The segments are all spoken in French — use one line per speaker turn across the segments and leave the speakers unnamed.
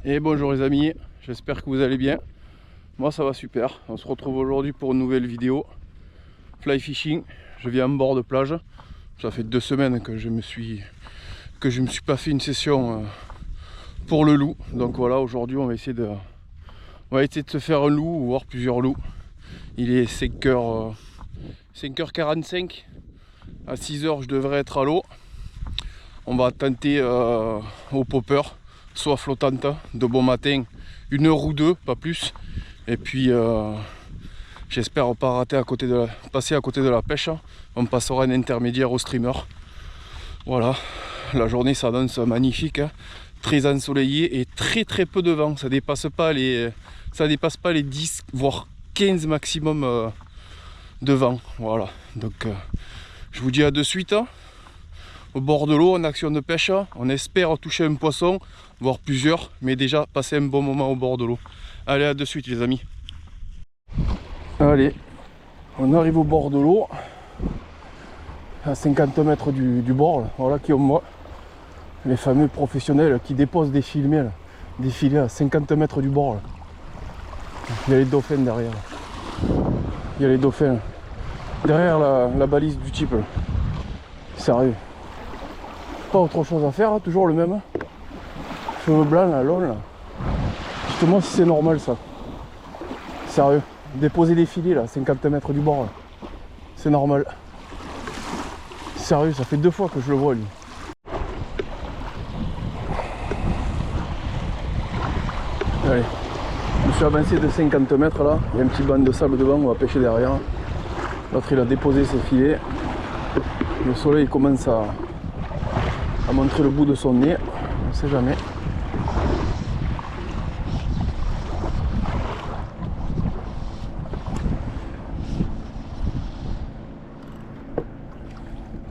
Et bonjour les amis, j'espère que vous allez bien. Moi ça va super. On se retrouve aujourd'hui pour une nouvelle vidéo fly fishing. Je viens en bord de plage. Ça fait 2 semaines que je me suis pas fait une session pour le loup. Donc voilà, aujourd'hui on va essayer de se faire un loup ou voir plusieurs loups. Il est 5h45. À 6h je devrais être à l'eau. On va tenter au popper, soit flottante, de bon matin, 1 heure ou 2, pas plus. Et puis j'espère pas rater passer à côté de la pêche. On passera un intermédiaire au streamer. Voilà, la journée s'annonce magnifique, hein. Très ensoleillé et très peu de vent. Ça dépasse pas les 10 voire 15 maximum de vent. Voilà, donc je vous dis à de suite. Au bord de l'eau, en action de pêche, on espère toucher un poisson, voire plusieurs, mais déjà passer un bon moment au bord de l'eau. Allez, à de suite les amis. Allez, on arrive au bord de l'eau, à 50 mètres du bord, là. Voilà qui on voit les fameux professionnels qui déposent des filets à 50 mètres du bord. Là. Il y a les dauphins derrière. Il y a les dauphins derrière la balise du type. Là. Sérieux. Pas autre chose à faire, hein, toujours le même. Cheveux blancs, là, long, là. Dites-moi si c'est normal ça. Sérieux. Déposer des filets là, 50 mètres du bord. C'est normal. Sérieux, ça fait 2 fois que je le vois lui. Allez. Je me suis avancé de 50 mètres là. Il y a un petit banc de sable devant, on va pêcher derrière. L'autre il a déposé ses filets. Le soleil commence à montrer le bout de son nez. On ne sait jamais.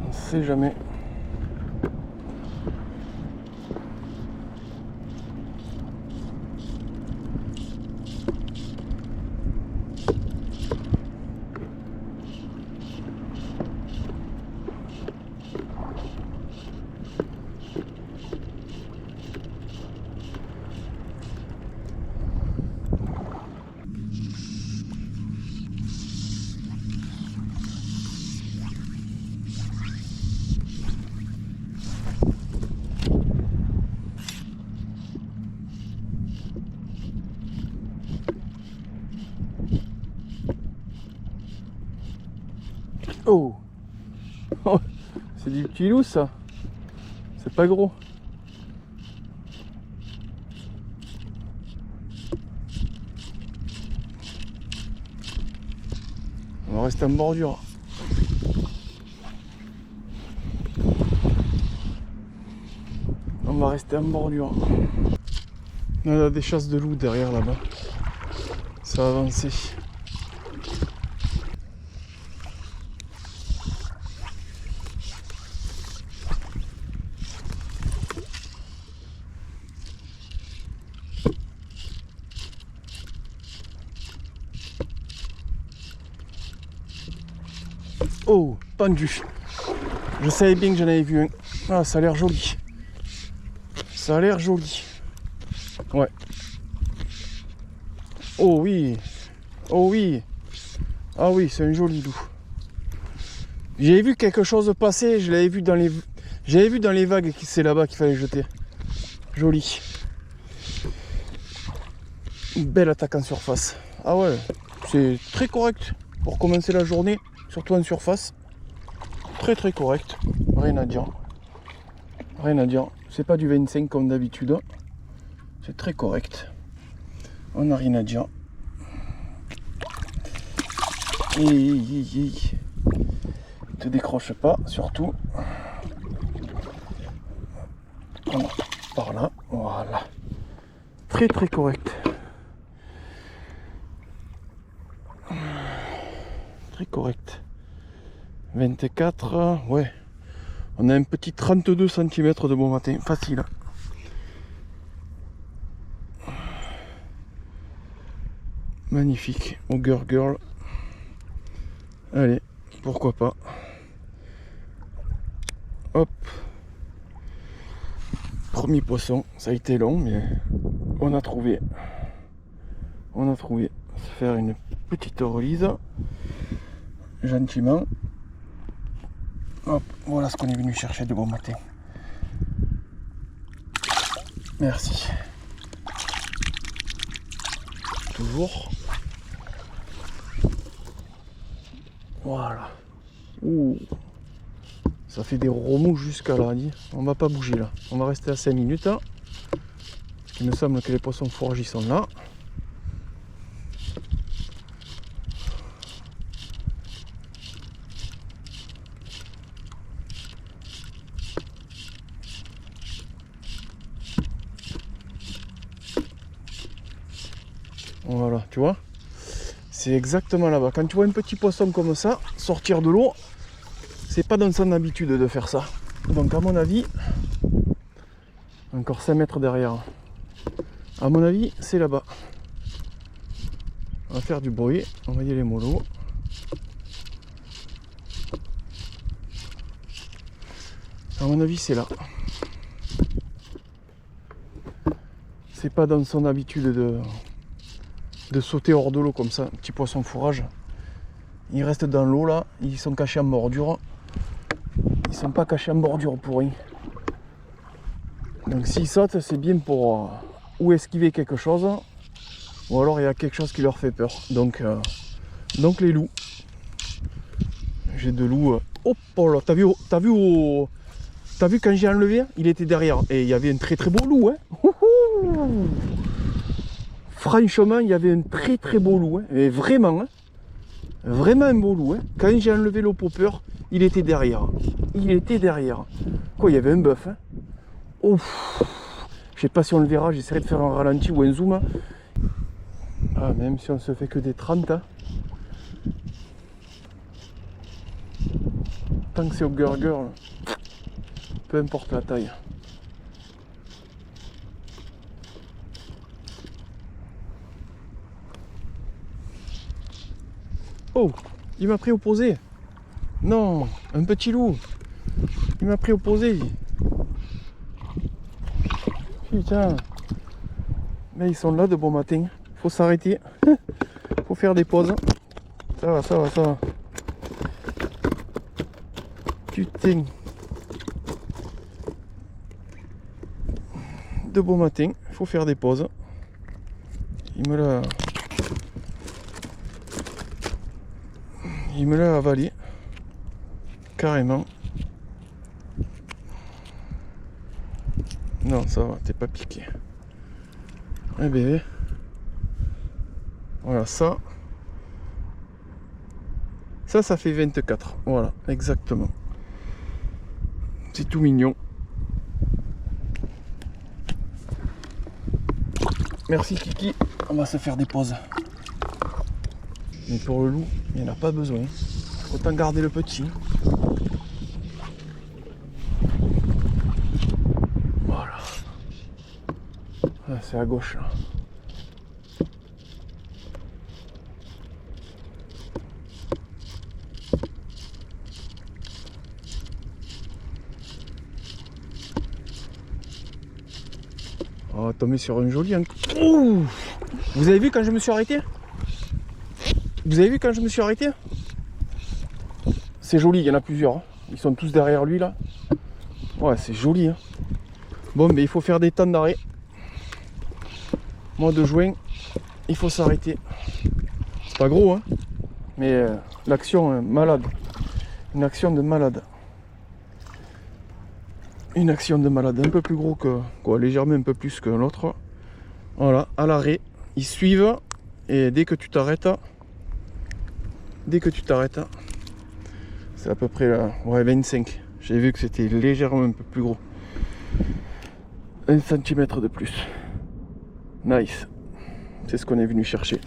On ne sait jamais. Oh, oh, c'est du petit loup ça. C'est pas gros. On va rester en bordure. On va rester en bordure. On a des chasses de loups derrière là-bas. Ça va avancer. Oh, pendu. Je savais bien que j'en avais vu un. Ah, ça a l'air joli. Ça a l'air joli. Ouais. Oh oui. Oh oui. Ah oui, c'est un joli loup. J'avais vu quelque chose passer, j'avais vu dans les vagues que c'est là-bas qu'il fallait jeter. Joli. Une belle attaque en surface. Ah ouais, c'est très correct pour commencer la journée, surtout en surface. Très correct. Rien à dire. Rien à dire. C'est pas du 25 comme d'habitude. C'est très correct. On n'a rien à dire. Te décroche pas, surtout. Par là, voilà. Très correct. Très correct. 24, ouais. On a un petit 32 cm de bon matin, facile. Magnifique, au girl. Allez, pourquoi pas. Hop. Premier poisson, ça a été long, mais on a trouvé. On a trouvé. On va se faire une petite relise. Gentiment. Hop, voilà ce qu'on est venu chercher de bon matin. Merci. Toujours. Voilà. Ouh. Ça fait des remous jusqu'à là. On va pas bouger là. On va rester à 5 minutes. Hein. Il me semble que les poissons fourragis sont là. Voilà, tu vois, c'est exactement là-bas. Quand tu vois un petit poisson comme ça sortir de l'eau, c'est pas dans son habitude de faire ça. Donc à mon avis, encore 5 mètres derrière. À mon avis, c'est là-bas. On va faire du bruit, on va y aller mollo. À mon avis, c'est là. C'est pas dans son habitude de sauter hors de l'eau comme ça, petit poisson fourrage. Ils restent dans l'eau là, ils sont cachés en bordure. Ils sont pas cachés en bordure pour rien. Donc s'ils sautent, c'est bien pour ou esquiver quelque chose, ou alors il y a quelque chose qui leur fait peur. Donc les loups. J'ai de loups. Hop là, t'as vu quand j'ai enlevé, il était derrière. Et il y avait un très très beau loup. Hein. Franchement, il y avait un très très beau loup. Hein. Et vraiment, hein. Vraiment un beau loup. Hein. Quand j'ai enlevé le popper, il était derrière. Il était derrière. Quoi, il y avait un bœuf. Hein. Ouf. Je sais pas si on le verra, j'essaierai de faire un ralenti ou un zoom. Ah, même si on se fait que des 30. Hein. Tant que c'est au burger, peu importe la taille. Oh, il m'a pris au posé. Non, un petit loup. Il m'a pris au posé. Putain. Mais ils sont là de bon matin. Faut s'arrêter. Faut faire des pauses. Ça va, ça va, ça va. Putain. De bon matin. Faut faire des pauses. Il me l'a avalé. Carrément. Non, ça va, t'es pas piqué. Eh bébé. Voilà, ça fait 24. Voilà, exactement. C'est tout mignon. Merci Kiki. On va se faire des pauses. Mais pour le loup, il n'y en a pas besoin. Autant garder le petit. Voilà. Ah, c'est à gauche là. On va tomber sur une jolie. Ouh. Vous avez vu quand je me suis arrêté? Vous avez vu quand je me suis arrêté? C'est joli, il y en a plusieurs. Hein. Ils sont tous derrière lui là. Ouais, c'est joli. Hein. Bon, mais il faut faire des temps d'arrêt. Mois de juin, il faut s'arrêter. C'est pas gros, hein. Mais l'action est malade. Une action de malade. Une action de malade. Un peu plus gros que... quoi, légèrement un peu plus que l'autre. Voilà, à l'arrêt. Ils suivent. Et dès que tu t'arrêtes... c'est à peu près là, ouais, 25. J'ai vu que c'était légèrement un peu plus gros. 1 cm de plus. Nice. C'est ce qu'on est venu chercher.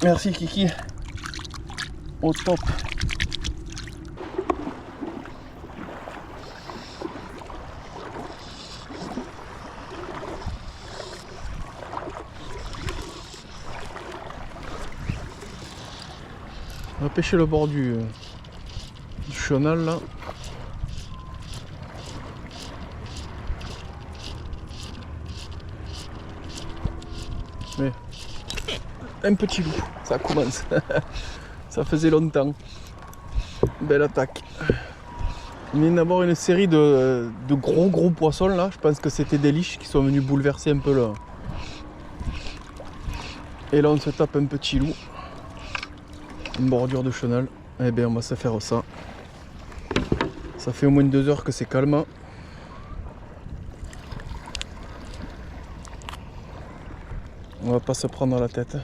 Merci Kiki. Au top. On va pêcher le bord du chenal là. Mais un petit loup, ça commence. Ça faisait longtemps. Belle attaque. Il vient d'avoir une série de gros poissons là. Je pense que c'était des liches qui sont venus bouleverser un peu le... Et là on se tape un petit loup. Une bordure de chenal. Eh bien on va se faire ça. Ça fait au moins 2 heures que c'est calme. On va pas se prendre la tête.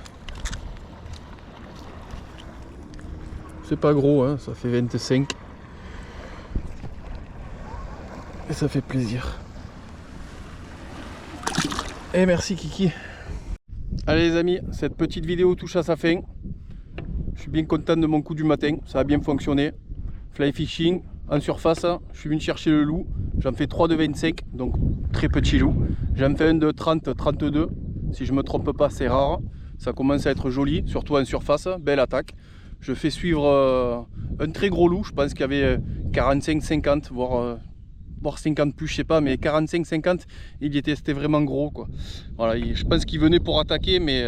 C'est pas gros, hein, ça fait 25. Et ça fait plaisir. Et merci Kiki. Allez les amis, cette petite vidéo touche à sa fin. Je suis bien content de mon coup du matin, ça a bien fonctionné. Fly fishing en surface, je suis venu chercher le loup. J'en fais 3 de 25, donc très petit loup. J'en fais un de 30, 32. Si je me trompe pas, c'est rare. Ça commence à être joli, surtout en surface. Belle attaque. Je fais suivre un très gros loup. Je pense qu'il y avait 45-50, voire 50 plus, je sais pas, mais 45-50, c'était vraiment gros, quoi. Voilà, je pense qu'il venait pour attaquer, mais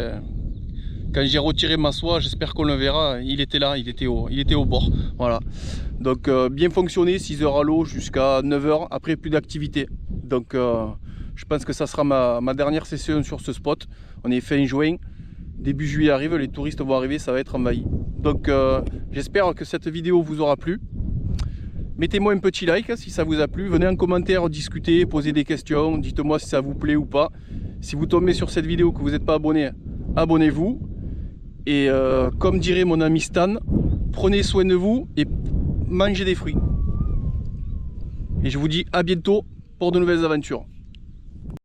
quand j'ai retiré ma soie, j'espère qu'on le verra, il était là, il était au bord. Voilà. Donc bien fonctionné, 6 heures à l'eau jusqu'à 9 heures, après plus d'activité. Donc je pense que ça sera ma dernière session sur ce spot. On est fin juin, début juillet arrive, les touristes vont arriver, ça va être envahi. Donc j'espère que cette vidéo vous aura plu. Mettez-moi un petit like si ça vous a plu, venez en commentaire discuter, poser des questions, dites-moi si ça vous plaît ou pas. Si vous tombez sur cette vidéo que vous n'êtes pas abonné, abonnez-vous. Et comme dirait mon ami Stan, prenez soin de vous et mangez des fruits. Et je vous dis à bientôt pour de nouvelles aventures.